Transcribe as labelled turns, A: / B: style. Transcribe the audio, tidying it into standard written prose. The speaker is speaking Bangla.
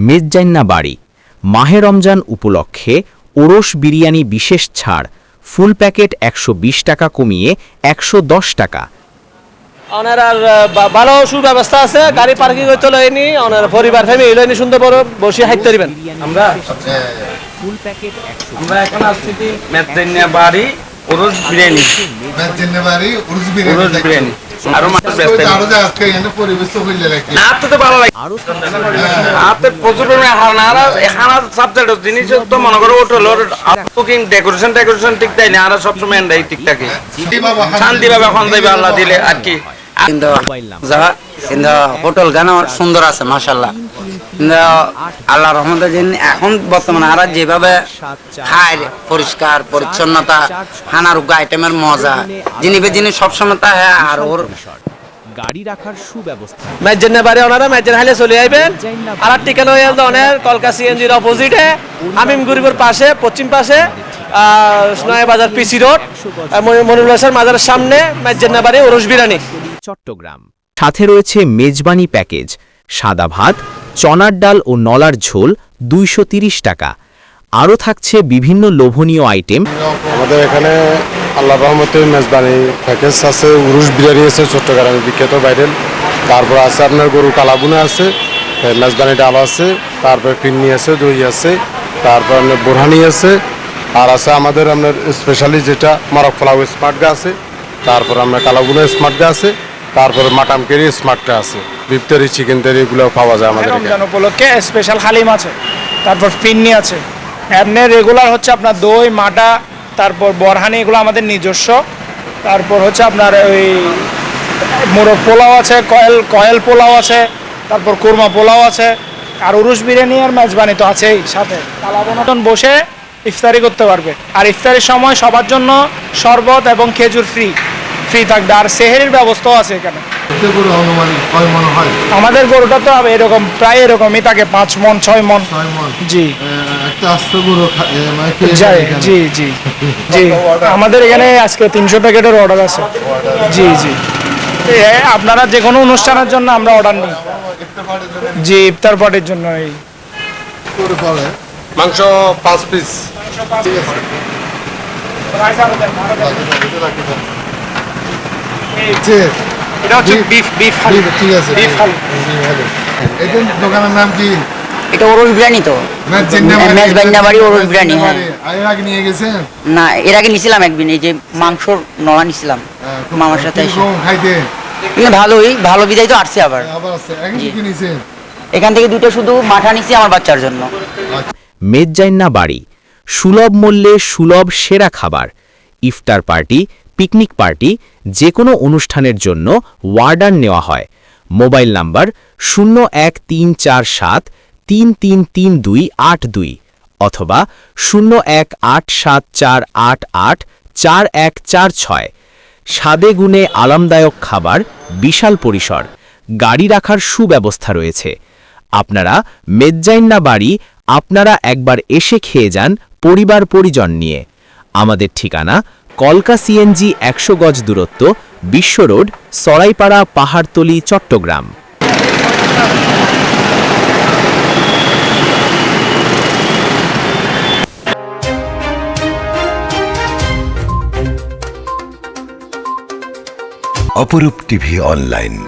A: মেজজান্না বাড়ি মাহে রমজান উপলক্ষে ওরস বিরিয়ানি বিশেষ ছাড়, ফুল প্যাকেট 120 টাকা কমিয়ে 110 টাকা।
B: ওনার আর ভালো সুব্যবস্থা আছে, গাড়ি পার্কিং করতে লয়নি, ওনার পরিবার ফ্যামিলি লয়নি, সুন্দর বড় বসে হাইতে দিবেন। আমরা
A: ফুল প্যাকেট
C: আমরা এখন আসছি মেজজান্না বাড়ি ওরস বিরিয়ানি,
D: মেজজান্না বাড়ি ওরস বিরিয়ানি
C: আরো মাছ বেচতে
D: আরো যা আজকে এখানে পরিবেশ তো হইলে লাগে
C: না তো ভালো লাগে আপনি প্রচুর পরিমাণে হারা খানা সাবজেক্ট জিনিস তো মনে করো হোটেল কুকিং ডেকোরেশন ঠিক তাই না, আর সবসময় এন্ডাই ঠিক থাকে শান্তি ভাবে এখন যাইবে আল্লাহ দিলে আর কি।
E: কিন্তু হোটেল গান সুন্দর আছে মাশাআল্লাহ, কিন্তু আল্লাহর রহমতে এখন বর্তমানে আর যেভাবে খায় পরিষ্কার পরিচ্ছন্নতা খানার আইটেমের মজা জিনিস সবসময় তা আর ওর
A: গাড়ি রাখার সুব্যবস্থা।
B: মেজজান্না বাড়ি ওনারা মেজজান হাইলে চলে আইবেন। আর ঠিকানা হয়ে গেল ওনার কলকা সিএনজির অপোজিটে আমিম গরিবের পাশে পশ্চিম পাশে নয়া বাজার পিসি রোড মনিরুল্লাহ মাজারের সামনে মেজজান্না বাড়ি ওরস বিরিয়ানি
A: চট্টগ্রাম। সাথে রয়েছে মেজবানি প্যাকেজ, সাদা ভাত, চনার ডাল ও নলার ঝোল 230 টাকা। আরও থাকছে বিভিন্ন লোভনীয় আইটেম।
F: আমাদের এখানে আল্লাহর রহমতে মেজবানি প্যাকেজ আছে, উরুস বিরিয়ানি আছে চট্টগ্রামের বিখ্যাত ভাইরাল, তারপর আছে আপনার গরু কালাবুনা আছে, মেজবানি ডাল আছে, তারপর পিন্নি আছে, দই আছে, তারপর আপনার বোরহানি আছে, আর আছে আমাদের আপনার স্পেশালি যেটা মরক পোলাও স্মার্টগা আছে, তারপর আপনার কালাবুনা স্মার্টগা আছে, তারপর মাটাম কেরি স্মার্টগা আছে, বিফ তেরি চিকেন তেরি এগুলো পাওয়া যায় আমাদের
G: রমজান উপলক্ষে স্পেশাল হালিম আছে, তারপর পিন্নি আছে, এমনি রেগুলার হচ্ছে আপনার দই মাটা, তারপর বরহানি এগুলো আমাদের নিজস্ব, তারপর হচ্ছে আপনার ওই মোরগ পোলাও আছে, কয়েল পোলাও আছে, তারপর কোরমা পোলাও আছে, আর উরুস বিরিয়ানি আর মেজবানি তো আছেই সাথে। কালাবনটন বসে ইফতারি করতে পারবে, আর ইফতারির সময় সবার জন্য শরবত এবং খেজুর ফ্রি থাকবে, আর সেহেরির ব্যবস্থাও আছে এখানে। আমাদের গরুটা তো এরকম প্রায় এরকমই থাকে, 5 মণ 6 মণ। জি জি জি জি আমাদের এখানে আজকে 300 প্যাকেটের অর্ডার আছে। জি জি আপনারা যে কোনো অনুষ্ঠানের জন্য আমরা অর্ডার নিই। জি ইফতার পার্টির জন্য এই
F: মাংস 5 পিস।
G: এটা হচ্ছে বিফ হালিম।
D: ঠিক আছে,
G: বিফ হালিম।
D: এই দোকানের নাম কি?
E: এটা ওরস বিরিয়ানি তো মেজবান্না বাড়ি ওরস বিরিয়ানি। হ্যাঁ
D: এর আগে নিয়ে গেছেন?
E: না এর আগে নিছিলাম একদিন, এই যে মাংসর নলা নিছিলাম মামার সাথে এসে।
D: খাইতে
E: ভালো বিদায় তো আসছে আবার। এখান থেকে 2টা শুধু মাঠা নিছি আমার বাচ্চার জন্য।
A: মেজজান্না বাড়ি সুলভ মূল্যে সুলভ সেরা খাবার, ইফতার পার্টি, পিকনিক পার্টি, যে কোনো অনুষ্ঠানের জন্য ওয়ার্ডার নেওয়া হয়। মোবাইল নাম্বার 01347333282 অথবা 01874884146। স্বাদে গুণে আরামদায়ক খাবার, বিশাল পরিসর, গাড়ি রাখার সুব্যবস্থা রয়েছে। আপনারা মেজজান্না বাড়ি আপনারা একবার এসে খেয়ে যান পরিবার পরিজন নিয়ে। আমাদের ঠিকানা কলকা সিএনজি 100 গজ দূরত্ব, বিশ্ব রোড, সরাইপাড়া, পাহাড়তলি, চট্টগ্রাম।
H: অপরূপ টিভি অনলাইন।